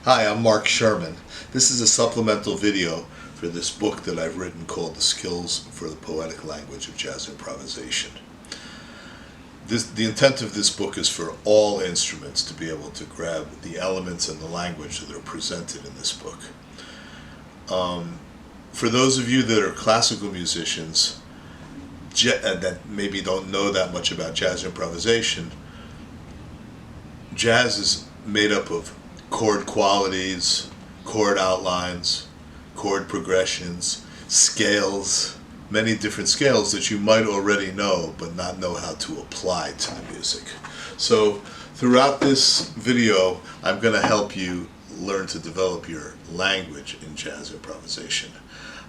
Hi, I'm Mark Sherman. This is a supplemental video for this book that I've written called The Skills for the Poetic Language of Jazz Improvisation. The intent of this book is for all instruments to be able to grab the elements and the language that are presented in this book. For those of you that are classical musicians that maybe don't know that much about jazz improvisation, jazz is made up of chord qualities, chord outlines, chord progressions, scales, many different scales that you might already know but not know how to apply to the music. So throughout this video, I'm going to help you learn to develop your language in jazz improvisation.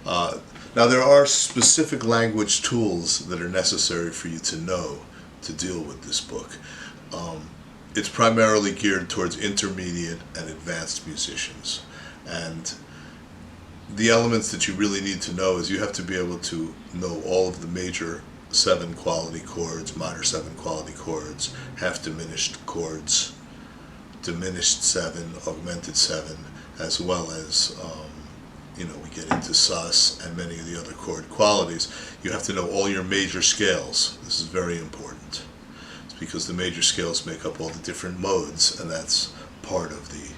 Now there are specific language tools that are necessary for you to know to deal with this book. It's primarily geared towards intermediate and advanced musicians, and the elements that you really need to know is you have to be able to know all of the major 7 quality chords, minor 7 quality chords, half diminished chords, diminished 7, augmented 7, as well as we get into sus and many of the other chord qualities. You have to know all your major scales. This is very important. It's because the major scales make up all the different modes, and that's part of the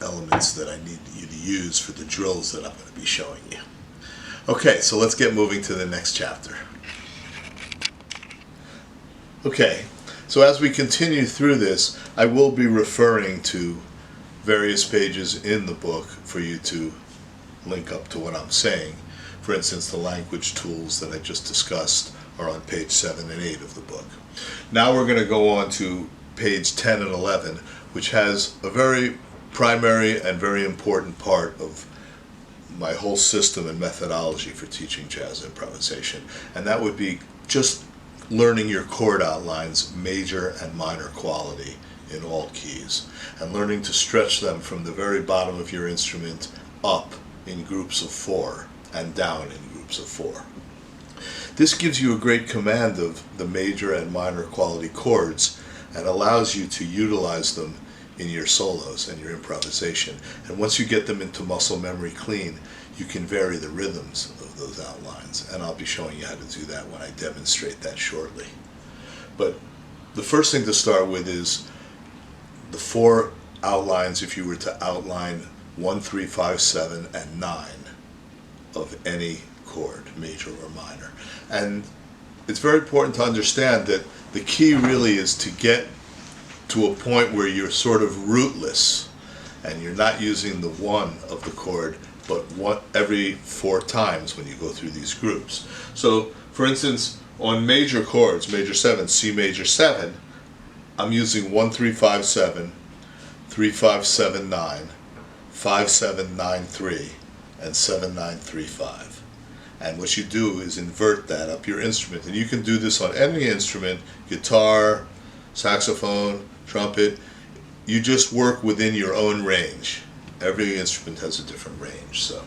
elements that I need you to use for the drills that I'm going to be showing you. Okay, so let's get moving to the next chapter. Okay, so as we continue through this, I will be referring to various pages in the book for you to link up to what I'm saying. For instance, the language tools that I just discussed are on page 7 and 8 of the book. Now we're going to go on to page 10 and 11, which has a very primary and very important part of my whole system and methodology for teaching jazz improvisation, and that would be just learning your chord outlines, major and minor quality, in all keys, and learning to stretch them from the very bottom of your instrument up in groups of 4 and down in groups of 4. This gives you a great command of the major and minor quality chords and allows you to utilize them in your solos and your improvisation. And once you get them into muscle memory clean, you can vary the rhythms of those outlines, and I'll be showing you how to do that when I demonstrate that shortly. But the first thing to start with is the 4 outlines, if you were to outline 1, 3, 5, 7, and 9 of any chord, major or minor. And it's very important to understand that the key really is to get to a point where you're sort of rootless and you're not using the 1 of the chord but every 4 times when you go through these groups. So for instance, on major chords, major 7, C major 7, I'm using 1, 3, 5, 7, 3, 5, 7, 9, 5, 7, 9, 3, and 7, 9, 3, 5. And what you do is invert that up your instrument. And you can do this on any instrument, guitar, saxophone, trumpet. You just work within your own range. Every instrument has a different range. So,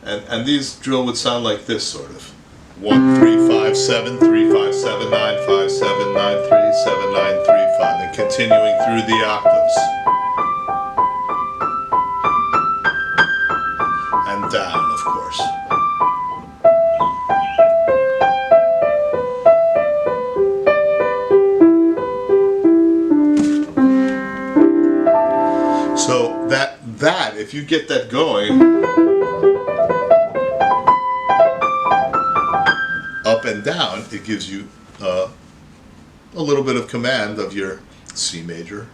and these drill would sound like this sort of. 1, 3, 5, 7, 3, 5, 7, 9, 5, 7, 9, 3, 7, 9, 3, 5, and continuing through the octaves. And down, of course. So that if you get that going, up and down, it gives you a little bit of command of your C major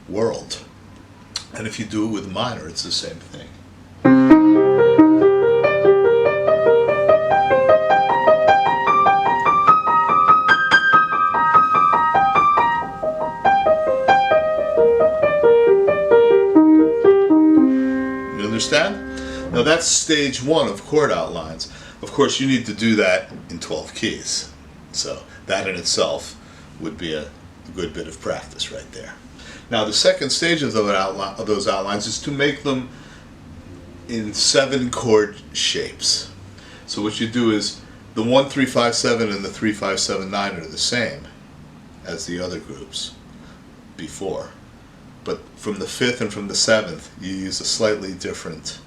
world. And if you do it with minor, it's the same thing. You understand? Now that's stage 1 of chord outlines. Of course, you need to do that in 12 keys. So that in itself would be a good bit of practice right there. Now the second stage of those outlines is to make them in 7 chord shapes. So what you do is the 1, 3, 5, 7 and the 3, 5, 7, 9 are the same as the other groups before. But from the 5th and from the 7th, you use a slightly different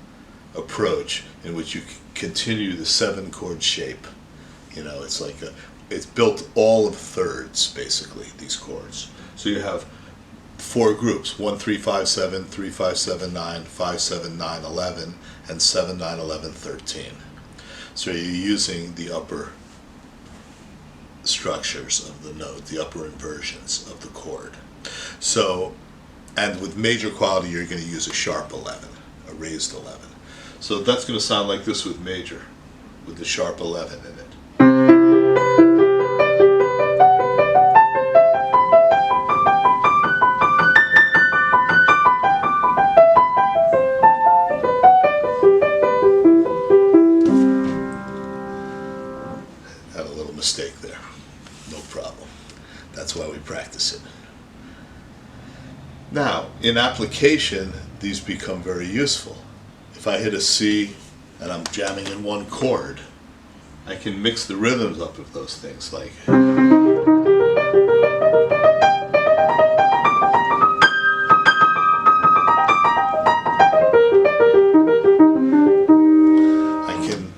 approach in which you continue the 7-chord shape. You know, it's like it's built all of thirds, basically, these chords. So you have 4 groups: 1, 3, 5, 7, 3, 5, 7, 9, 5, 7, 9, 11, and 7, 9, 11, 13. So you're using the upper structures of the note, the upper inversions of the chord. So, and with major quality, you're going to use a sharp 11, a raised 11. So that's going to sound like this with major, with the sharp 11 in it. Had a little mistake there. No problem. That's why we practice it. Now, in application, these become very useful. If I hit a C and I'm jamming in one chord, I can mix the rhythms up of those things, like I can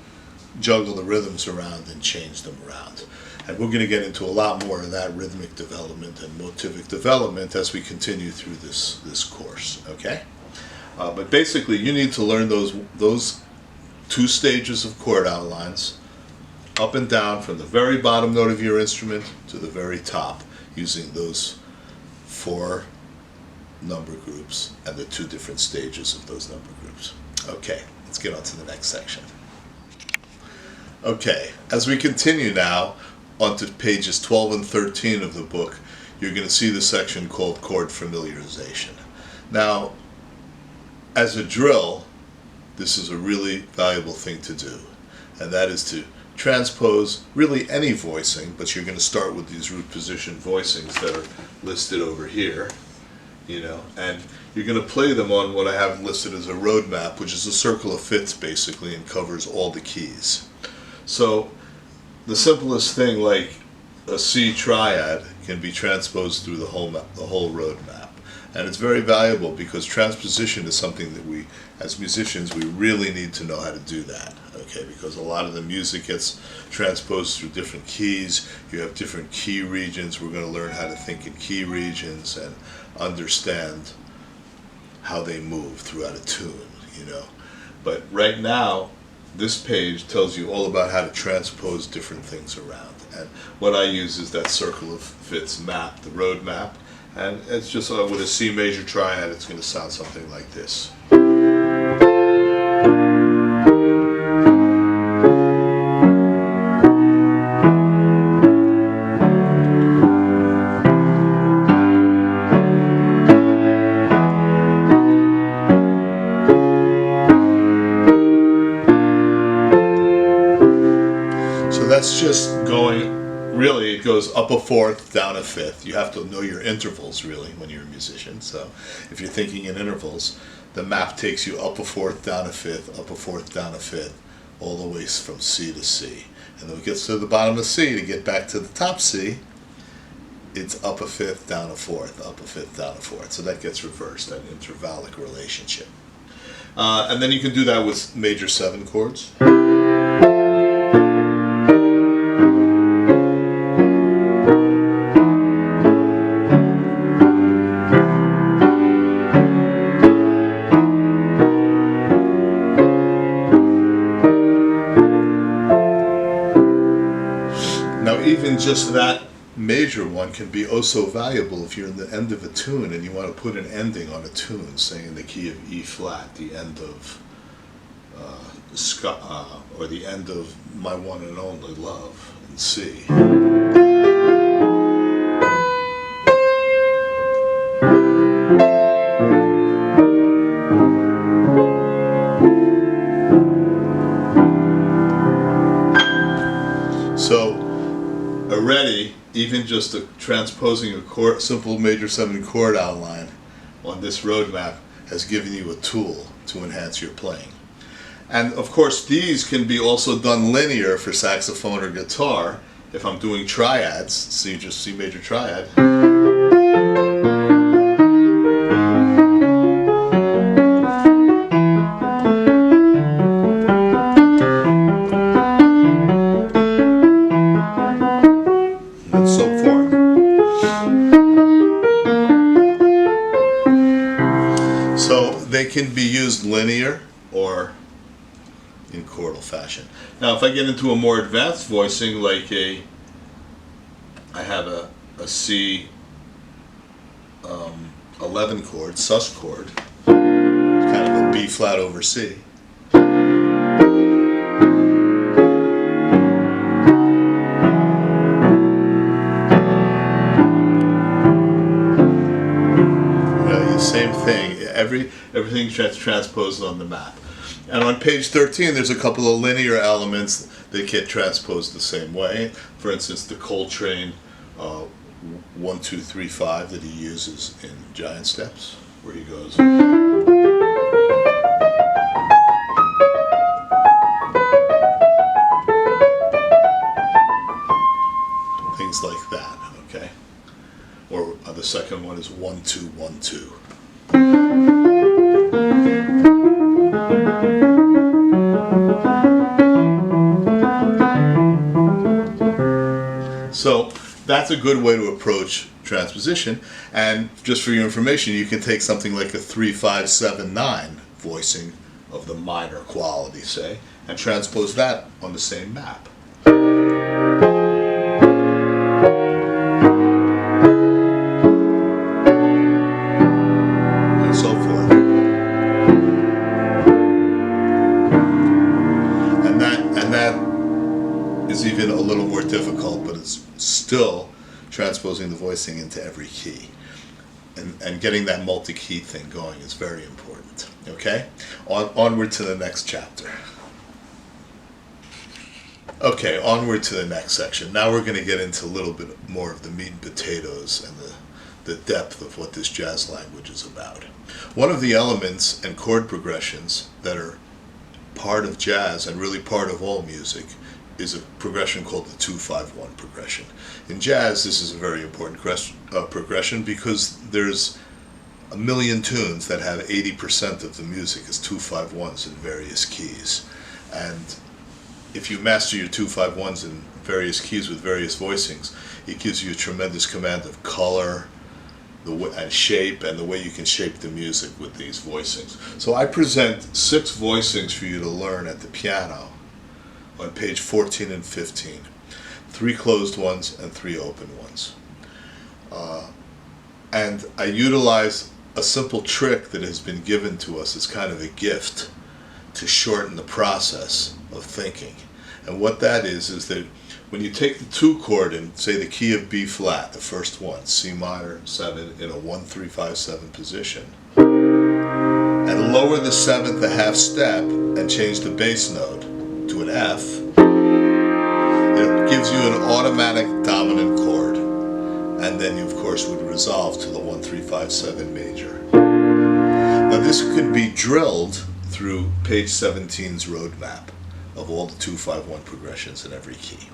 juggle the rhythms around and change them around. And we're going to get into a lot more of that rhythmic development and motivic development as we continue through this course, okay? But basically, you need to learn those 2 stages of chord outlines, up and down from the very bottom note of your instrument to the very top, using those 4 number groups and the 2 different stages of those number groups. Okay, let's get on to the next section. Okay, as we continue now onto pages 12 and 13 of the book, you're going to see the section called Chord Familiarization. Now, as a drill, this is a really valuable thing to do, and that is to transpose really any voicing, but you're going to start with these root position voicings that are listed over here, you know, and you're going to play them on what I have listed as a road map, which is a circle of fifths basically and covers all the keys. So the simplest thing, like a C triad, can be transposed through the whole road map. And it's very valuable because transposition is something that we, as musicians, we really need to know how to do that, okay? Because a lot of the music gets transposed through different keys. You have different key regions. We're going to learn how to think in key regions and understand how they move throughout a tune, you know? But right now, this page tells you all about how to transpose different things around. And what I use is that circle of fifths map, the road map. And it's just with a C major triad, it's going to sound something like this. So that's just going. Really, it goes up a fourth, down a fifth. You have to know your intervals, really, when you're a musician. So if you're thinking in intervals, the map takes you up a fourth, down a fifth, up a fourth, down a fifth, all the way from C to C. And then it gets to the bottom of C, to get back to the top C, it's up a fifth, down a fourth, up a fifth, down a fourth. So that gets reversed, that intervallic relationship. And then you can do that with major 7 chords. Even just that major one can be oh so valuable if you're in the end of a tune and you want to put an ending on a tune, say in the key of E flat, the end of or the end of My One and Only Love in C. So already, even just transposing a simple major 7 chord outline on this road map has given you a tool to enhance your playing. And of course, these can be also done linear for saxophone or guitar. If I'm doing triads, so you just C major triad. So they can be used linear or in chordal fashion. Now if I get into a more advanced voicing, like I have a C 11 chord, sus chord, kind of a B flat over C. Same thing. Everything gets transposed on the map. And on page 13, there's a couple of linear elements that get transposed the same way. For instance, the Coltrane 1, 2, 3, 5 that he uses in Giant Steps, where he goes. Things like that, okay? Or the second one is 1, 2, 1, 2. So that's a good way to approach transposition. And just for your information, you can take something like a 3, 5, 7, 9 voicing of the minor quality, say, and transpose that on the same map. And so forth. And that is even a little more difficult, but it's still transposing the voicing into every key. And getting that multi-key thing going is very important. Okay? Onward to the next chapter. Okay, onward to the next section. Now we're going to get into a little bit more of the meat and potatoes and the depth of what this jazz language is about. One of the elements and chord progressions that are part of jazz and really part of all music is a progression called the 2-5-1 progression. In jazz, this is a very important progression because there's a million tunes that have 80% of the music as 2-5-1s in various keys. And if you master your 2-5-1s in various keys with various voicings, it gives you a tremendous command of color and shape, and the way you can shape the music with these voicings. So I present 6 voicings for you to learn at the piano on page 14 and 15. 3 closed ones and 3 open ones. And I utilize a simple trick that has been given to us as kind of a gift to shorten the process of thinking. And what that is that when you take the 2 chord in, say the key of B flat, the first one, C minor 7 in a 1, 3, 5, 7 position, and lower the 7th a half step and change the bass note to an F, it gives you an automatic dominant chord, and then you of course would resolve to the 1, 3, 5, 7 major. Now this could be drilled through page 17's roadmap of all the 2-5-1 progressions in every key.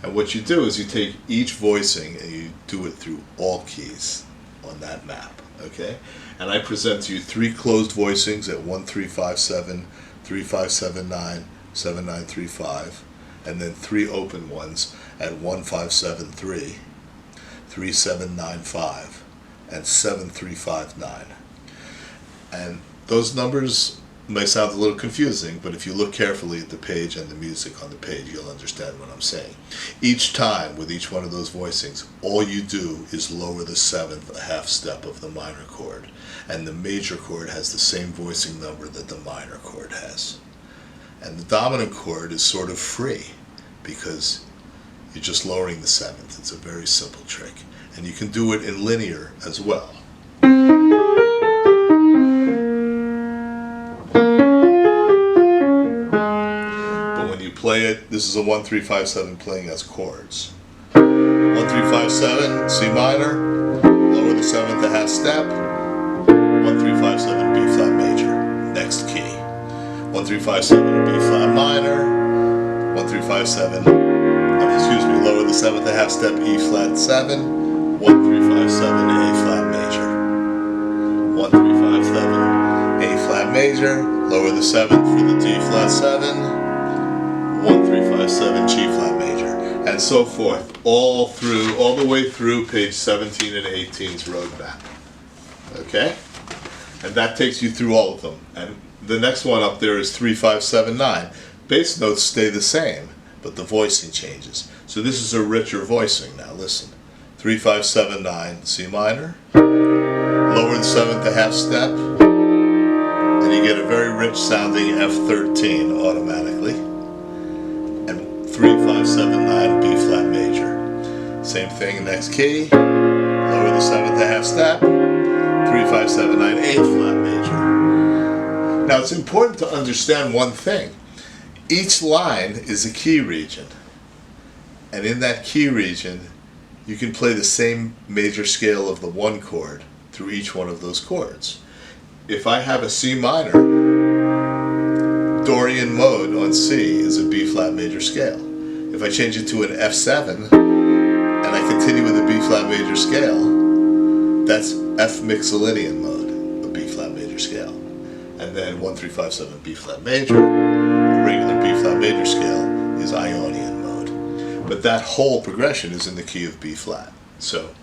And what you do is you take each voicing and you do it through all keys on that map, okay? And I present to you 3 closed voicings at 1, 3, 5, 7, 3, 5, 7, 9, 7, 9, 3, 5, and then 3 open ones at 1, 5, 7, 3, 3, 7, 9, 5, and 7, 3, 5, 9. And those numbers may sound a little confusing, but if you look carefully at the page and the music on the page, you'll understand what I'm saying. Each time with each one of those voicings, all you do is lower the 7th a half step of the minor chord, and the major chord has the same voicing number that the minor chord has. And the dominant chord is sort of free because you're just lowering the 7th. It's a very simple trick, and you can do it in linear as well. Play it, this is a 1, 3, 5, 7 playing as chords. 1, 3, 5, 7, C minor, lower the 7th a half step, 1, 3, 5, 7, B flat major, next key. 1, 3, 5, 7, B flat minor, 1, 3, 5, 7, lower the 7th a half step, E flat 7, 1, 3, 5, 7, A flat major. 1, 3, 5, 7, A flat major, lower the 7th for the D flat 7, 1, 3, 5, 7, G flat major, and so forth, all the way through page 17 and 18's roadmap. Okay? And that takes you through all of them. And the next one up there is 3, 5, 7, 9. Bass notes stay the same, but the voicing changes. So this is a richer voicing. Now listen. 3, 5, 7, 9, C minor. Lower the 7th a half step. And you get a very rich sounding F13 automatically. And 3, 5, 7, 9, B flat major. Same thing, next key. Lower the 7th a half step. 3, 5, 7, 9, A flat major. Now it's important to understand one thing. Each line is a key region. And in that key region, you can play the same major scale of the one chord through each one of those chords. If I have a C minor, Dorian mode on C is a B flat major scale. If I change it to an F7 and I continue with a B flat major scale, that's F Mixolydian mode, a B flat major scale. And then 1, 3, 5, 7 B flat major, the regular B flat major scale is Ionian mode. But that whole progression is in the key of B flat. So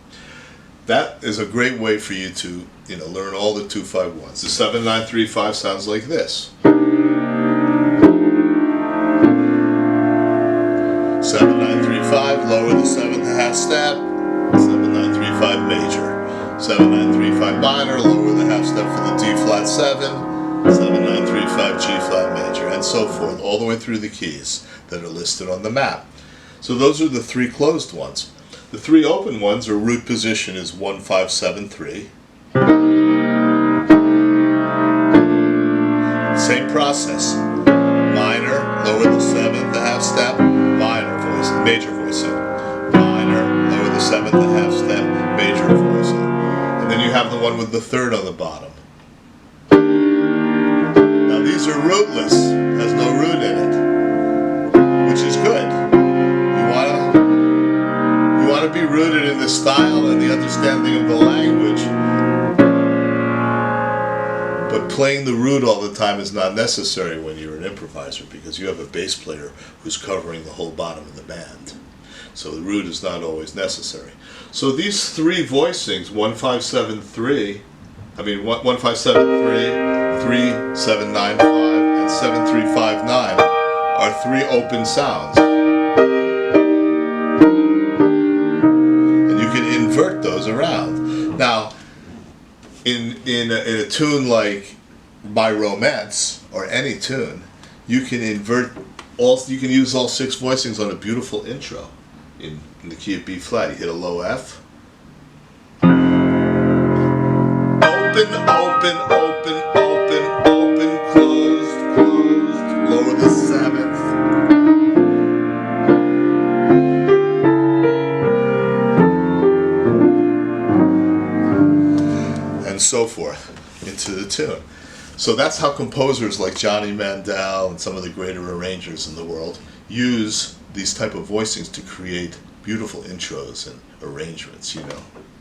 that is a great way for you to, learn all the 2, 5, 1s. The 7, 9, 3, 5 sounds like this. 7, 9, 3, 5, lower the 7th a half step. 7, 9, 3, 5 major. 7, 9, 3, 5 minor, lower the half step for the D flat 7. 7, 9, 3, 5 G flat major, and so forth, all the way through the keys that are listed on the map. So those are the 3 closed ones. The 3 open ones, or root position, is 1, 5, 7, 3. Same process. Minor, lower the 7th a half step, minor voicing, major voicing. Minor, lower the 7th a half step, major voicing. And then you have the one with the 3rd on the bottom. Now these are rootless, has no root in it, which is good. You want to be rooted in the style and the understanding of the language, but playing the root all the time is not necessary when you're an improviser, because you have a bass player who's covering the whole bottom of the band. So the root is not always necessary. So these 3 voicings, 1, 5, 7, 3, 1, 5, 7, 3, 3, 7, 9, 5, and 7, 3, 5, 9 are 3 open sounds. And you can invert those around. Now, in a tune like My Romance, or any tune, you can use all 6 voicings on a beautiful intro. In the key of B flat, you hit a low F. Open, open, open, open, open, closed, closed, lower the 7th. And so forth into the tune. So that's how composers like Johnny Mandel and some of the greater arrangers in the world use these type of voicings to create beautiful intros and arrangements,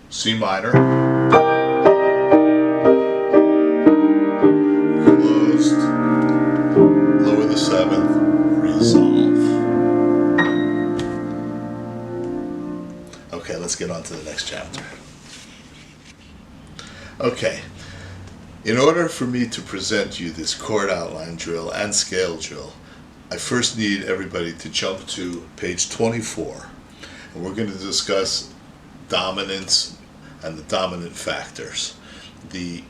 C minor, closed, lower the 7th, resolve. Okay, let's get on to the next chapter. Okay, in order for me to present you this chord outline drill and scale drill, I first need everybody to jump to page 24, and we're going to discuss dominance and the dominant factors. The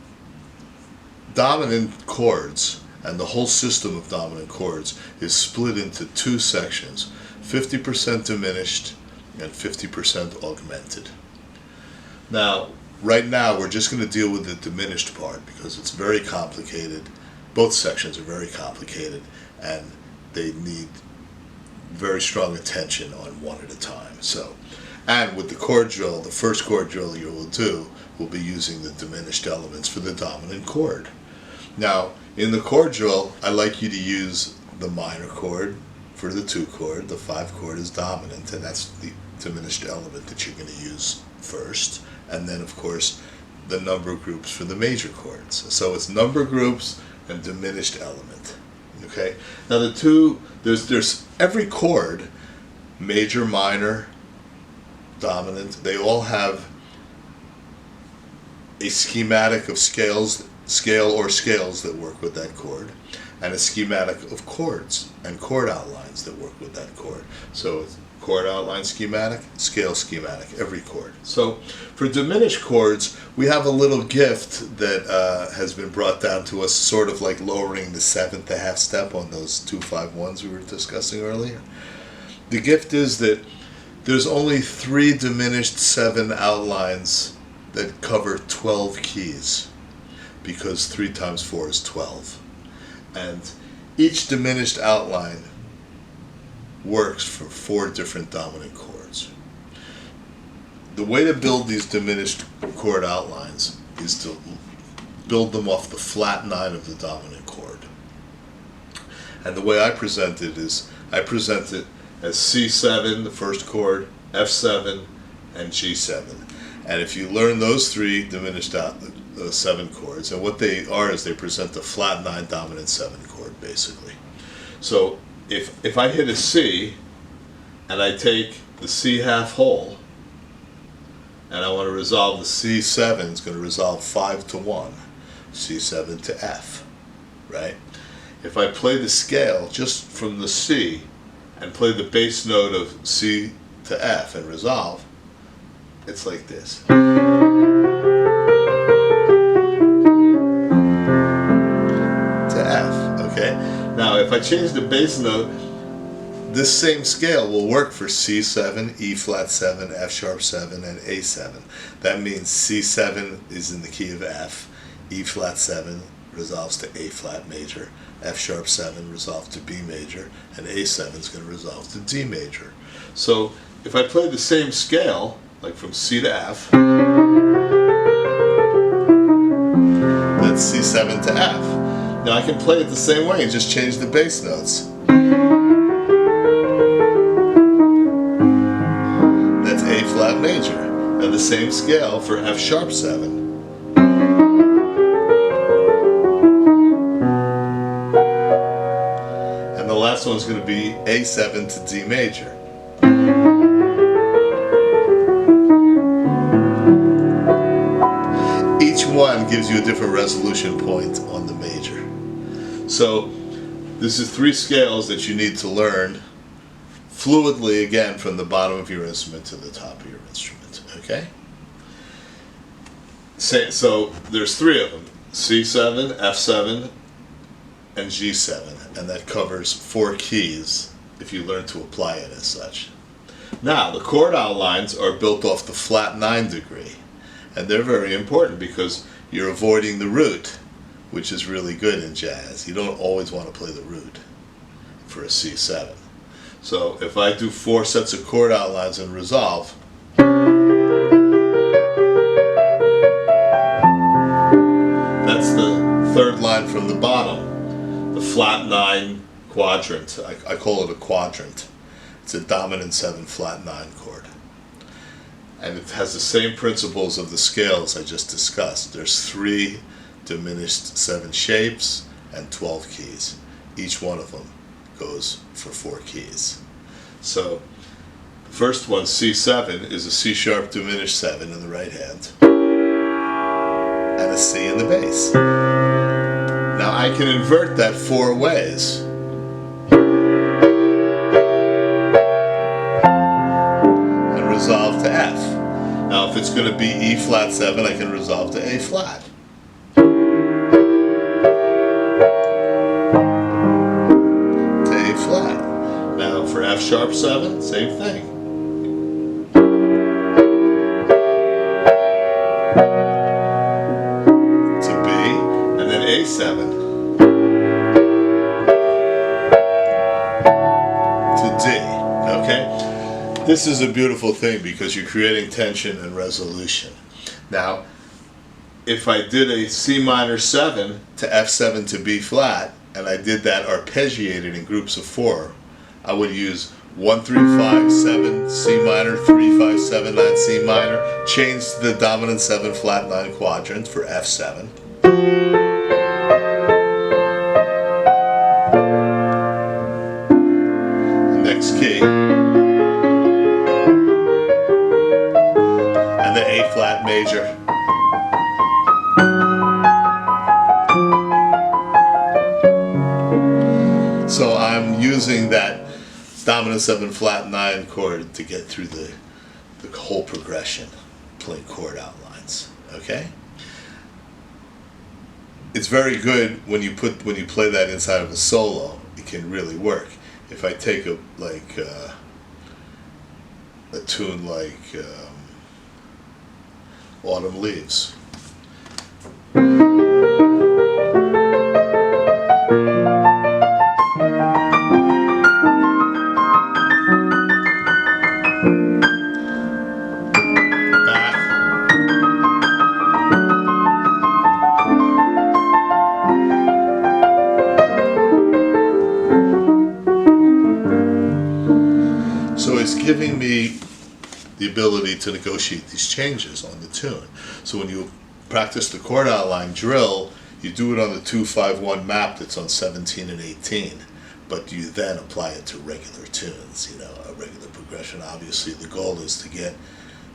dominant chords and the whole system of dominant chords is split into 2 sections, 50% diminished and 50% augmented. Now, right now we're just going to deal with the diminished part because it's very complicated. Both sections are very complicated and they need very strong attention on one at a time. And with the chord drill, the first chord drill you will do will be using the diminished elements for the dominant chord. Now, in the chord drill, I like you to use the minor chord for the 2 chord. The 5 chord is dominant, and that's the diminished element that you're going to use first. And then, of course, the number groups for the major chords. So it's number groups and diminished element. Okay. Now there's every chord, major, minor, dominant. They all have a schematic of scales scale or scales that work with that chord, and a schematic of chords and chord outlines that work with that chord. So chord outline schematic, scale schematic, every chord. So for diminished chords, we have a little gift that has been brought down to us, sort of like lowering the seventh a half step on those 2-5-1s we were discussing earlier. The gift is that there's only 3 diminished 7 outlines that cover 12 keys, because 3 times 4 is 12. And each diminished outline works for 4 different dominant chords. The way to build these diminished chord outlines is to build them off the flat 9 of the dominant chord. And the way I present it is, I present it as C7, the first chord, F7, and G7. And if you learn those 3 diminished 7 chords, and what they are is they present a flat 9 dominant 7 chord, basically. So if I hit a C, and I take the C half whole, and I want to resolve the C7, it's going to resolve 5 to 1, C7 to F, right? If I play the scale just from the C, and play the bass note of C to F and resolve, it's like this. To F, okay? Now if I change the bass note, this same scale will work for C7, E flat 7, F sharp 7, and A7. That means C7 is in the key of F, E flat 7 resolves to A flat major, F sharp 7 resolves to B major, and A7 is going to resolve to D major. So if I play the same scale, like from C to F, that's C7 to F. Now I can play it the same way and just change the bass notes. That's A flat major. Now the same scale for F sharp 7. And the last one's going to be A7 to D major. Each one gives you a different resolution point on the major. So this is 3 scales that you need to learn fluidly, again, from the bottom of your instrument to the top of your instrument, okay? So there's 3 of them, C7, F7, and G7, and that covers 4 keys if you learn to apply it as such. Now, the chord outlines are built off the flat 9 degree, and they're very important because you're avoiding the root, which is really good in jazz. You don't always want to play the root for a C7. So if I do 4 sets of chord outlines and resolve, that's the 3rd line from the bottom, the flat 9 quadrant. I call it a quadrant. It's a dominant 7 flat 9 chord. And it has the same principles of the scales I just discussed. There's 3 diminished 7 shapes and 12 keys. Each one of them goes for 4 keys. So the first one, C7, is a C sharp diminished 7 in the right hand and a C in the bass. Now I can invert that 4 ways. And resolve to F. Now if it's going to be E flat 7, I can resolve to A flat. Now for F sharp 7, same thing. To B, and then A7. To D, okay? This is a beautiful thing because you're creating tension and resolution. Now, if I did a C minor 7 to F7 to B flat, and I did that arpeggiated in groups of 4, I would use 1 3 5 7 C minor, 3 5 7 9 C minor, change to the dominant 7 flat 9 quadrant for F7. Next key, and the A flat major, using that dominant 7 flat 9 chord to get through the whole progression, playing chord outlines. Okay? It's very good when you play that inside of a solo. It can really work. If I take a tune like Autumn Leaves. So it's giving me the ability to negotiate these changes on the tune. So when you practice the chord outline drill, you do it on the 2-5-1 map that's on 17 and 18, but you then apply it to regular tunes, you know, a regular progression. Obviously the goal is to get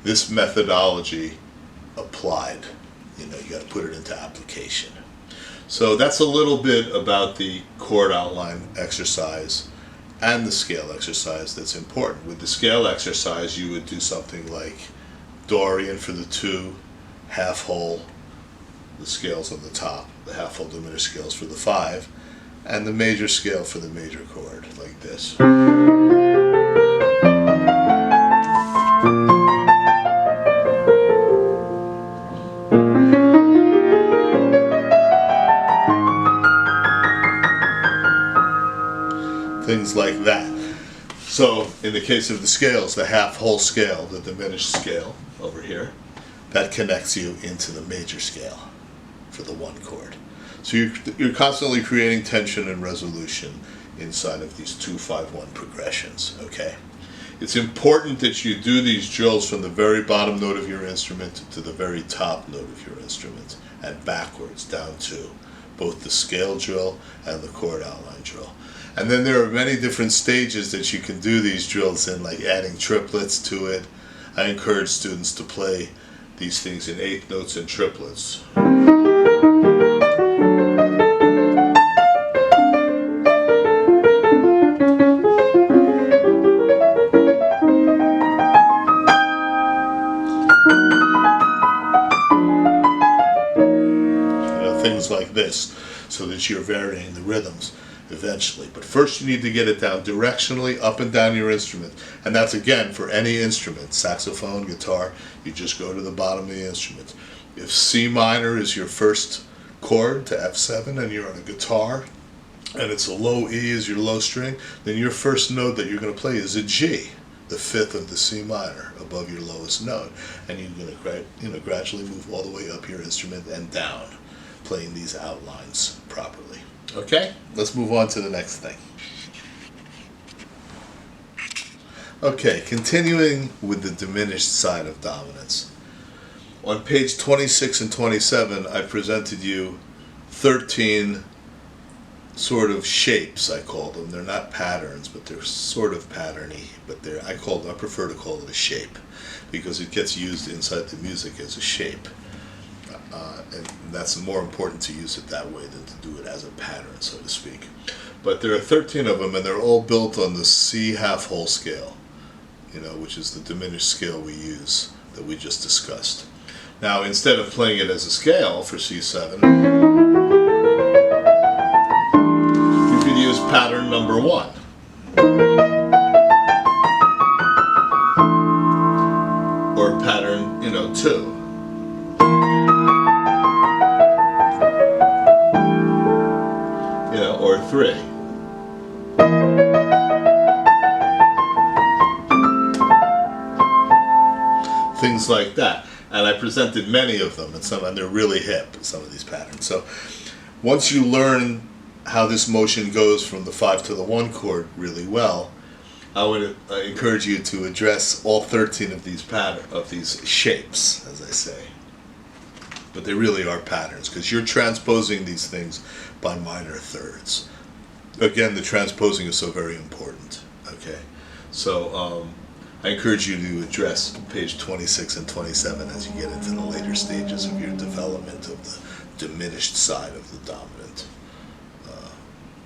this methodology applied. You know, you got to put it into application. So that's a little bit about the chord outline exercise and the scale exercise that's important. With the scale exercise, you would do something like Dorian for the 2, half whole, the scales on the top, the half whole diminished scales for the 5, and the major scale for the major chord, like this. Things like that. So in the case of the scales, the half whole scale, the diminished scale over here, that connects you into the major scale for the 1 chord. So you're constantly creating tension and resolution inside of these 2-5-1 progressions, okay? It's important that you do these drills from the very bottom note of your instrument to the very top note of your instrument, and backwards down to both the scale drill and the chord outline drill. And then there are many different stages that you can do these drills in, like adding triplets to it. I encourage students to play these things in 8th notes and triplets. You know, things like this, so that you're varying the rhythms eventually. But first you need to get it down directionally up and down your instrument. And that's, again, for any instrument, saxophone, guitar, you just go to the bottom of the instrument. If C minor is your first chord to F7 and you're on a guitar, and it's a low E is your low string, then your first note that you're going to play is a G, the 5th of the C minor, above your lowest note. And you're going to gradually move all the way up your instrument and down, playing these outlines properly. Okay, let's move on to the next thing. Okay, continuing with the diminished side of dominance. On page 26 and 27, I presented you 13 sort of shapes, I call them. They're not patterns, but they're sort of patterny, but I prefer to call it a shape, because it gets used inside the music as a shape. And that's more important to use it that way than to do it as a pattern, so to speak. But there are 13 of them, and they're all built on the C half whole scale, you know, which is the diminished scale we use that we just discussed. Now, instead of playing it as a scale for C7, you could use pattern number 1. Or pattern, 2. Or 3. Things like that. And I presented many of them, and they're really hip, some of these patterns. So once you learn how this motion goes from the 5 to the 1 chord really well, I would encourage you to address all 13 of these shapes, as I say. But they really are patterns, because you're transposing these things by minor thirds. Again, the transposing is so very important. Okay, so I encourage you to address page 26 and 27 as you get into the later stages of your development of the diminished side of the dominant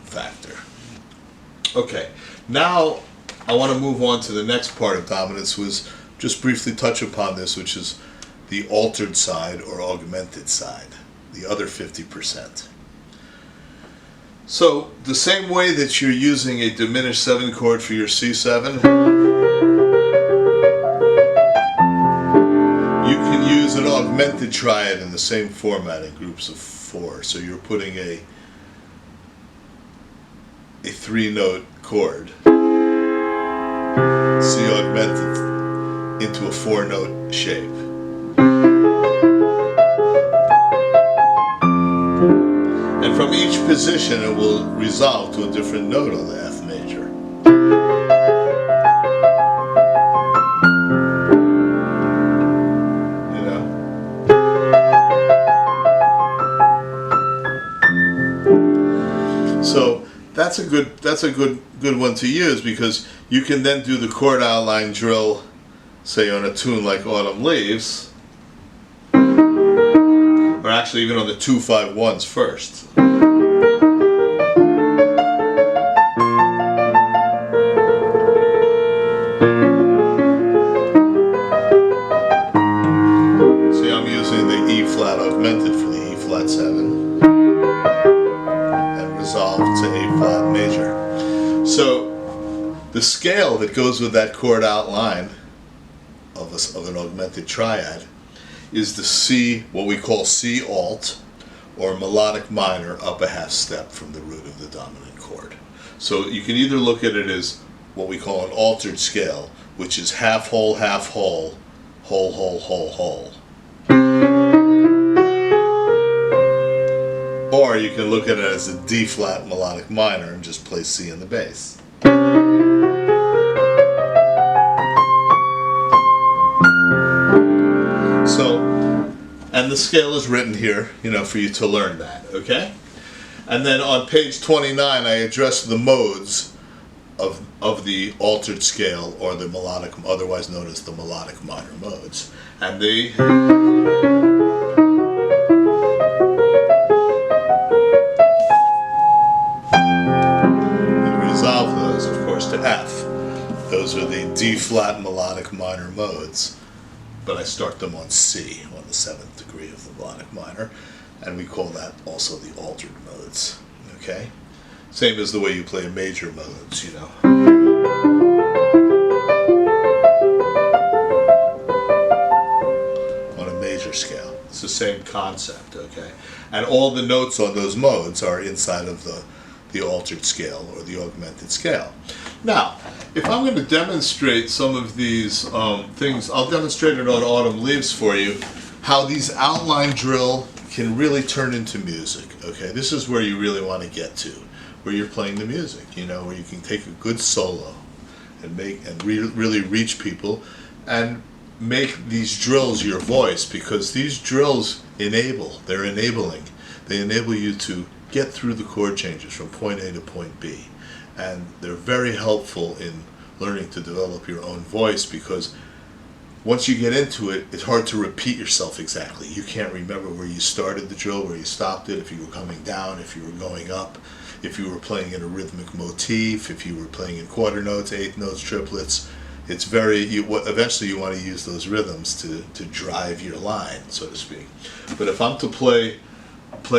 factor. Okay, now I want to move on to the next part of dominance, was just briefly touch upon this, which is the altered side or augmented side, the other 50%. So the same way that you're using a diminished 7 chord for your C7, you can use an augmented triad in the same format in groups of 4. So you're putting a 3-note chord, C augmented, into a 4-note shape. And from each position it will resolve to a different note on the F major. You know? So that's a good one to use, because you can then do the chord outline drill, say on a tune like Autumn Leaves, or actually even on the 2-5-1s first. See, I'm using the E flat augmented for the E flat 7 and resolved to A flat major. So the scale that goes with that chord outline of an augmented triad is the C, what we call C alt, or melodic minor up a half step from the root of the dominant chord. So you can either look at it as what we call an altered scale, which is half whole, whole, whole. Or you can look at it as a D flat melodic minor and just play C in the bass. So, and the scale is written here, you know, for you to learn that, okay? And then on page 29, I address the modes of the altered scale, or the melodic, otherwise known as the melodic minor modes. And they resolve those, of course, to F. Those are the D flat melodic minor modes. But I start them on C, on the 7th degree of the melodic minor, and we call that also the altered modes, okay? Same as the way you play major modes, you know. On a major scale. It's the same concept, okay? And all the notes on those modes are inside of the altered scale, or the augmented scale. Now, if I'm going to demonstrate some of these things, I'll demonstrate it on Autumn Leaves for you, how these outline drill can really turn into music, okay? This is where you really want to get to, where you're playing the music, you know, where you can take a good solo and really reach people and make these drills your voice, because these drills they're enabling. They enable you to get through the chord changes from point A to point B. And they're very helpful in learning to develop your own voice, because once you get into it, it's hard to repeat yourself exactly. You can't remember where you started the drill, where you stopped it, if you were coming down, if you were going up, if you were playing in a rhythmic motif, if you were playing in quarter notes, eighth notes, triplets. It's eventually you want to use those rhythms to drive your line, so to speak. But if I'm to play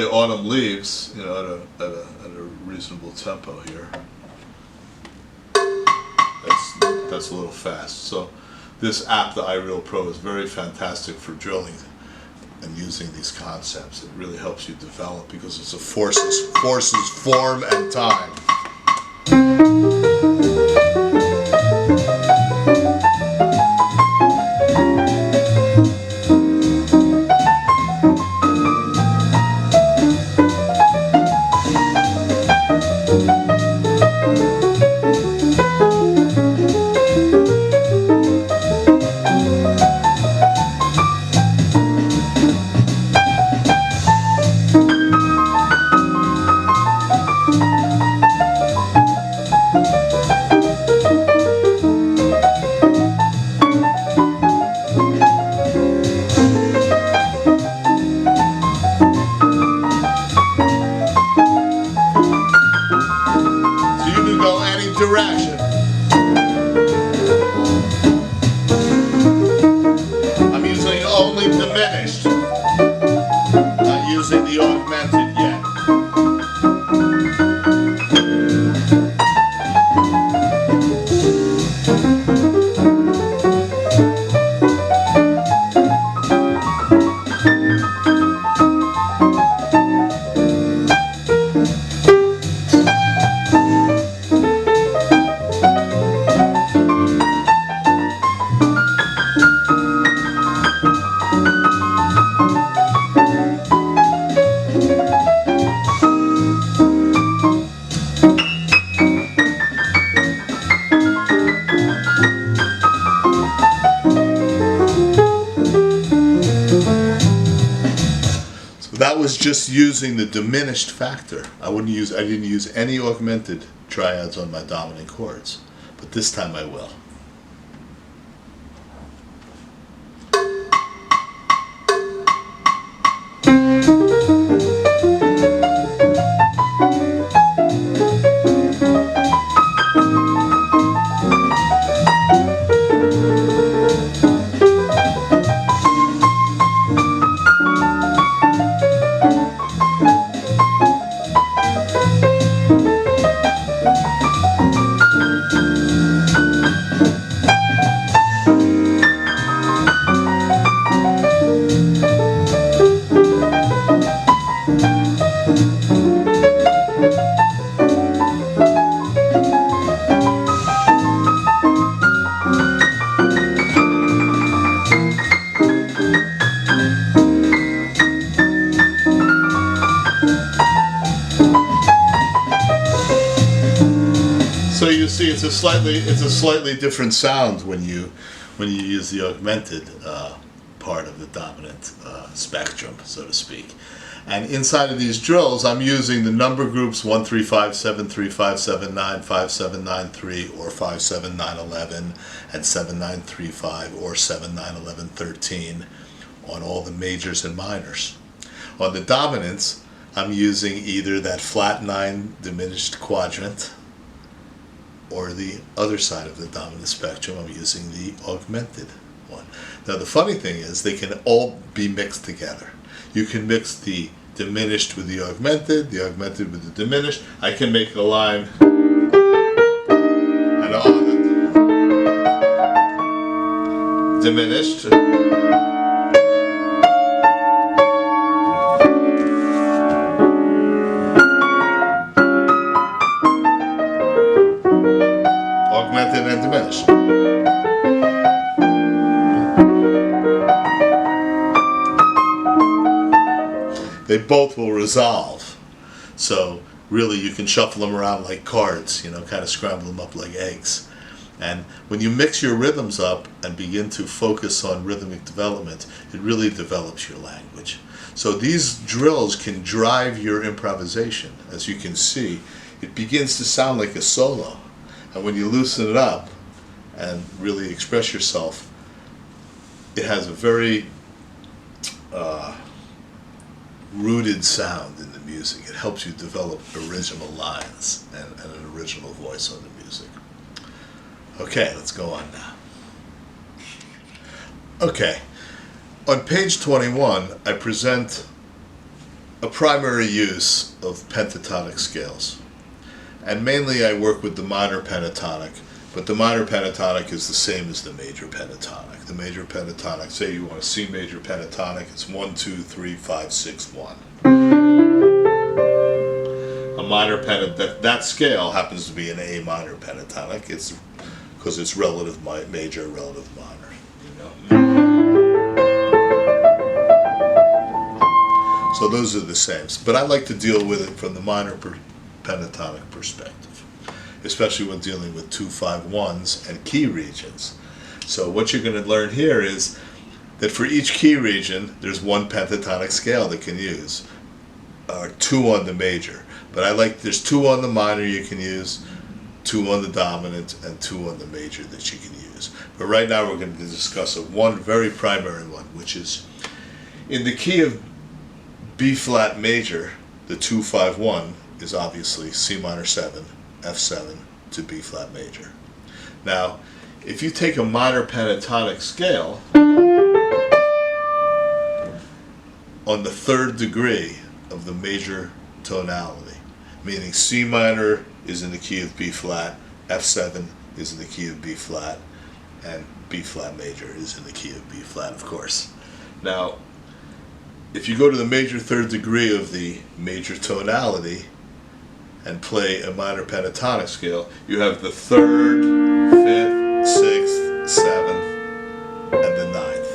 Autumn Leaves, you know, at a reasonable tempo here, that's a little fast. So this app, the iReal Pro, is very fantastic for drilling and using these concepts. It really helps you develop, because it's a forces form and time. just using the diminished factor. I didn't use any augmented triads on my dominant chords, but this time I will. So you see, it's a slightly different sound when you use the augmented part of the dominant spectrum, so to speak. And inside of these drills, I'm using the number groups 1 3 5 7 3 5 7 9 5 7 9 3 or 5 7 9 11 and 7 9 3 5 or 7 9 11 13 on all the majors and minors. On the dominants, I'm using either that flat 9 diminished quadrant, or the other side of the dominant spectrum, I'm using the augmented one. Now the funny thing is, they can all be mixed together. You can mix the diminished with the augmented with the diminished. I can make a line and on the diminished, augmented and diminished. They both will resolve. So really you can shuffle them around like cards, kind of scramble them up like eggs. And when you mix your rhythms up and begin to focus on rhythmic development, it really develops your language. So these drills can drive your improvisation. As you can see, it begins to sound like a solo. And when you loosen it up and really express yourself, it has a very rooted sound in the music. It helps you develop original lines and an original voice on the music. Okay, let's go on now. Okay, on page 21, I present a primary use of pentatonic scales. And mainly I work with the minor pentatonic, but the minor pentatonic is the same as the major pentatonic. The major pentatonic, say you want a C major pentatonic, it's 1 2 3 5 6 1. A minor pentatonic, that scale happens to be an A minor pentatonic. It's because it's relative major, relative minor. So those are the same. But I like to deal with it from the minor pentatonic perspective, especially when dealing with 2-5-1s and key regions. So what you're going to learn here is that for each key region, there's one pentatonic scale that can use, or 2 on the major. But there's 2 on the minor you can use, 2 on the dominant, and 2 on the major that you can use. But right now we're going to discuss one very primary one, which is in the key of B flat major, the 2-5-1 is obviously C minor 7, F7 to B flat major. Now, if you take a minor pentatonic scale on the 3rd degree of the major tonality, meaning C minor is in the key of B flat, F7 is in the key of B flat, and B flat major is in the key of B flat, of course. Now, if you go to the major 3rd degree of the major tonality and play a minor pentatonic scale, you have the 3rd, 5th, 6th, 7th, and the 9th.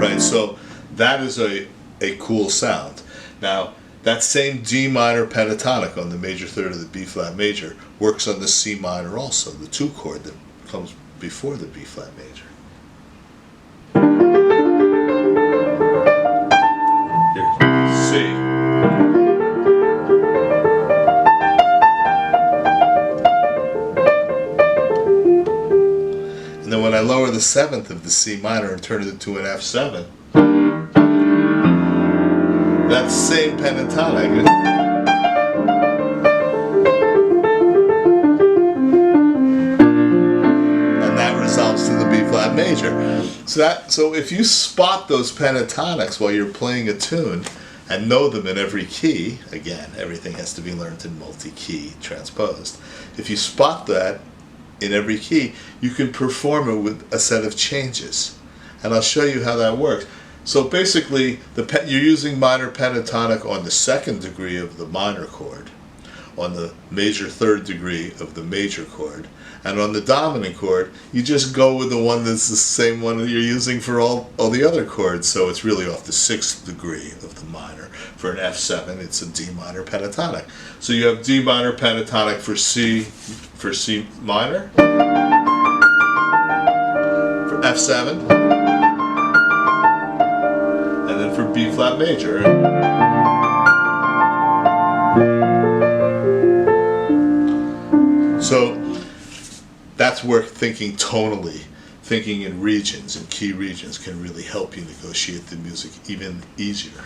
Right, so that is a cool sound. Now, That same D minor pentatonic on the major third of the B flat major works on the C minor also, the 2 chord that comes before the B flat major. Here, C. And then when I lower the 7th of the C minor and turn it into an F7, that same pentatonic, and that resolves to the B flat major. So if you spot those pentatonics while you're playing a tune and know them in every key, again, everything has to be learned in multi-key transposed. If you spot that in every key, you can perform it with a set of changes. And I'll show you how that works. So basically, you're using minor pentatonic on the 2nd degree of the minor chord, on the major 3rd degree of the major chord, and on the dominant chord, you just go with the one that's the same one that you're using for all the other chords. So it's really off the 6th degree of the minor. For an F7, it's a D minor pentatonic. So you have D minor pentatonic for C minor, for F7, and then for B flat major. So that's where thinking tonally, thinking in regions and key regions can really help you negotiate the music even easier.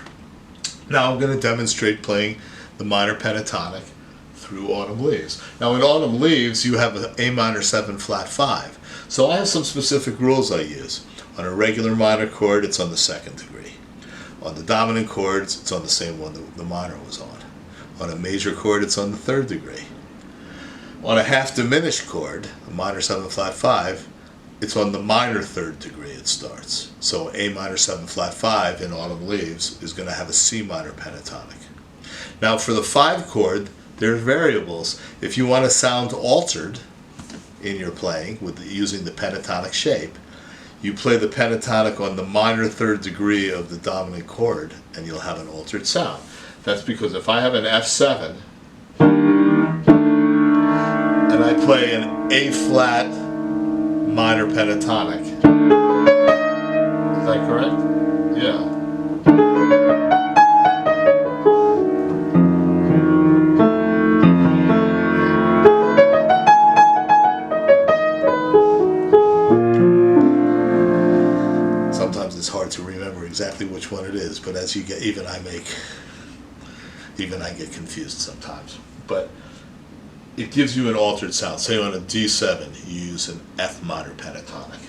Now I'm going to demonstrate playing the minor pentatonic through Autumn Leaves. Now in Autumn Leaves you have an A minor 7 flat 5. So I have some specific rules I use. On a regular minor chord it's on the 2nd degree. On the dominant chords it's on the same one the minor was on. On a major chord it's on the 3rd degree. On a half diminished chord, a minor 7 flat 5, it's on the minor 3rd degree it starts. So A minor 7 flat 5 in Autumn Leaves is going to have a C minor pentatonic. Now for the 5 chord, there's variables. If you want to sound altered in your playing using the pentatonic shape, you play the pentatonic on the minor 3rd degree of the dominant chord and you'll have an altered sound. That's because if I have an F7 and I play an A flat minor pentatonic, is that correct? Yeah. Sometimes it's hard to remember exactly which one it is, but as you get, even I get confused sometimes. But it gives you an altered sound. Say on a D7, you use an F minor pentatonic.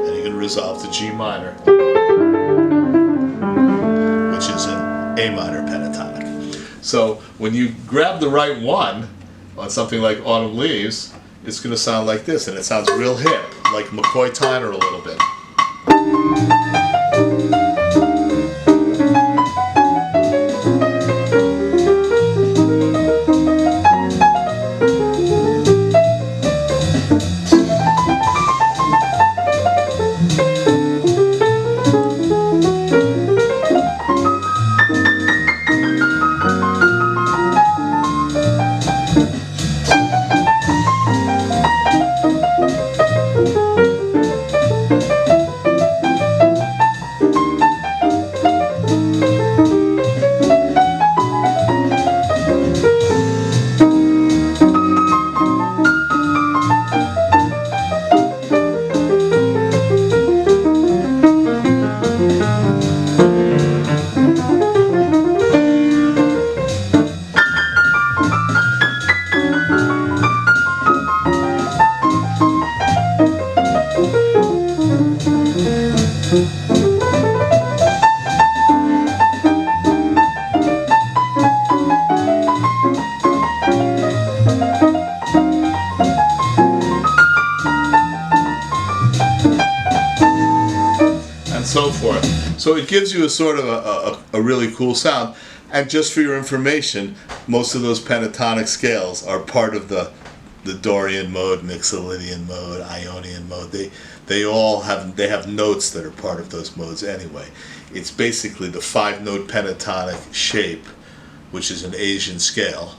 And you can resolve to G minor, which is an A minor pentatonic. So when you grab the right one on something like Autumn Leaves, it's going to sound like this, and it sounds real hip, like McCoy Tyner a little bit. So forth. So it gives you a sort of a really cool sound. And just for your information, most of those pentatonic scales are part of the the Dorian mode, Mixolydian mode, Ionian mode. They have notes that are part of those modes anyway. It's basically the 5-note pentatonic shape, which is an Asian scale,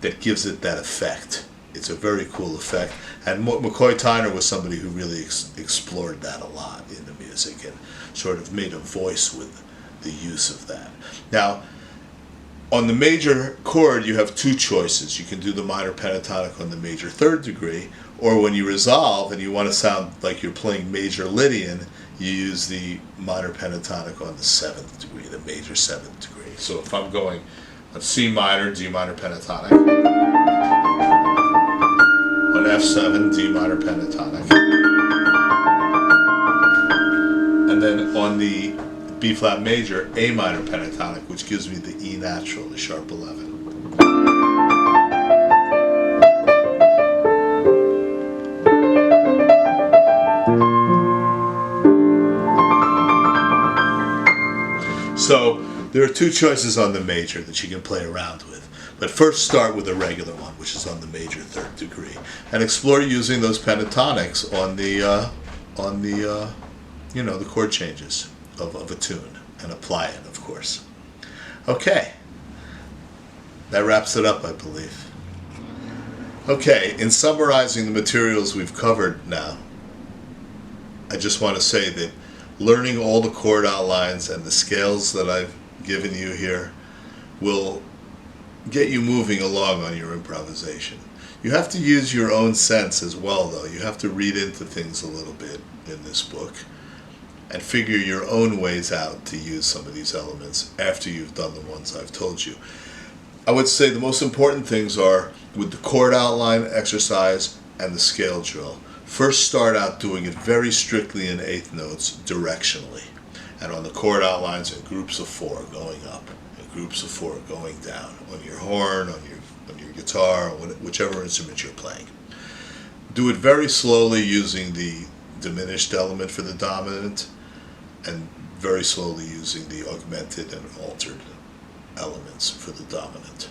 that gives it that effect. It's a very cool effect, and McCoy Tyner was somebody who really explored that a lot in the music and sort of made a voice with the use of that. Now, on the major chord, you have two choices. You can do the minor pentatonic on the major 3rd degree, or when you resolve and you want to sound like you're playing major Lydian, you use the minor pentatonic on the 7th degree, the major 7th degree. So if I'm going on C minor, D minor pentatonic, on F7, D minor pentatonic, and then on the B flat major, A minor pentatonic, which gives me the E natural, the sharp 11. So there are two choices on the major that you can play around with. But first start with a regular one, which is on the major 3rd degree, and explore using those pentatonics on the the chord changes of a tune, and apply it, of course. Okay, that wraps it up, I believe. Okay, in summarizing the materials we've covered now, I just want to say that learning all the chord outlines and the scales that I've given you here will get you moving along on your improvisation. You have to use your own sense as well, though. You have to read into things a little bit in this book and figure your own ways out to use some of these elements after you've done the ones I've told you. I would say the most important things are with the chord outline exercise and the scale drill. First start out doing it very strictly in 8th notes directionally, and on the chord outlines in groups of 4 going up and groups of 4 going down on your horn, on your guitar, whichever instrument you're playing. Do it very slowly using the diminished element for the dominant, and very slowly using the augmented and altered elements for the dominant.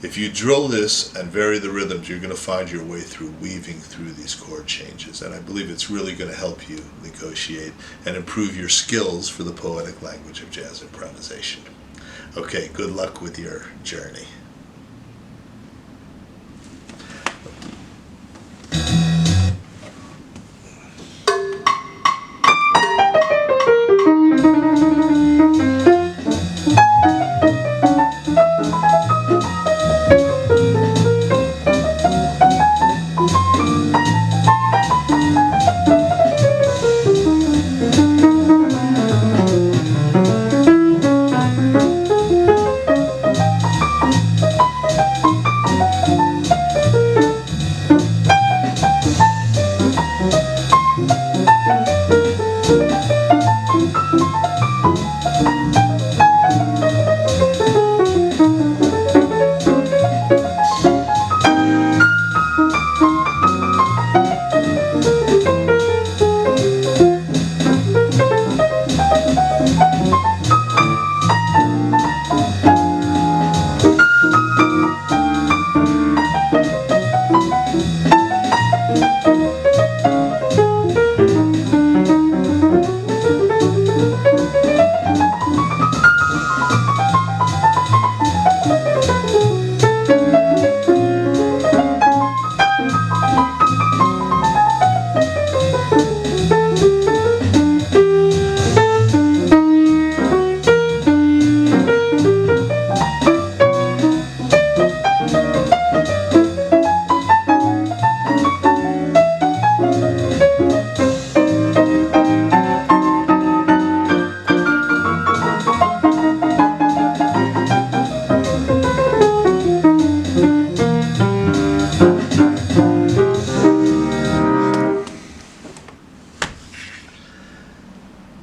If you drill this and vary the rhythms, you're going to find your way through weaving through these chord changes, and I believe it's really going to help you negotiate and improve your skills for the poetic language of jazz improvisation. Okay, good luck with your journey.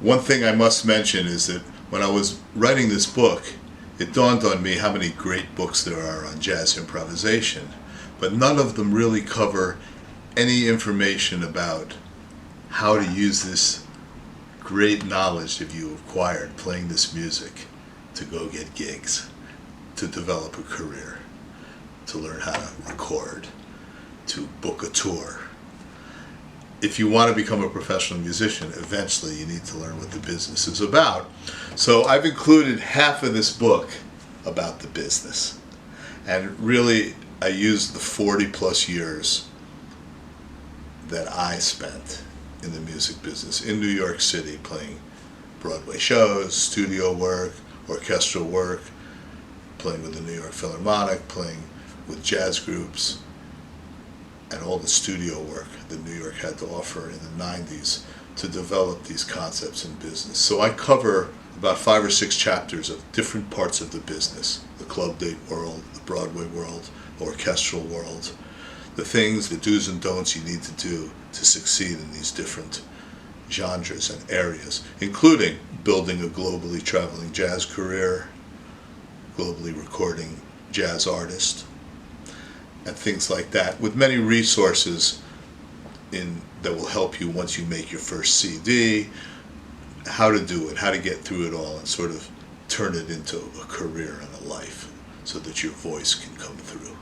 One thing I must mention is that when I was writing this book, it dawned on me how many great books there are on jazz improvisation, but none of them really cover any information about how to use this great knowledge that you acquired playing this music to go get gigs, to develop a career, to learn how to record, to book a tour. If you want to become a professional musician, eventually you need to learn what the business is about. So I've included half of this book about the business. And really, I used the 40 plus years that I spent in the music business in New York City, playing Broadway shows, studio work, orchestral work, playing with the New York Philharmonic, playing with jazz groups, and all the studio work that New York had to offer in the 90s to develop these concepts in business. So I cover about 5 or 6 chapters of different parts of the business: the club date world, the Broadway world, the orchestral world, the things, the do's and don'ts you need to do to succeed in these different genres and areas, including building a globally traveling jazz career, globally recording jazz artists, and things like that, with many resources that will help you once you make your first CD, how to do it, how to get through it all, and sort of turn it into a career and a life so that your voice can come through.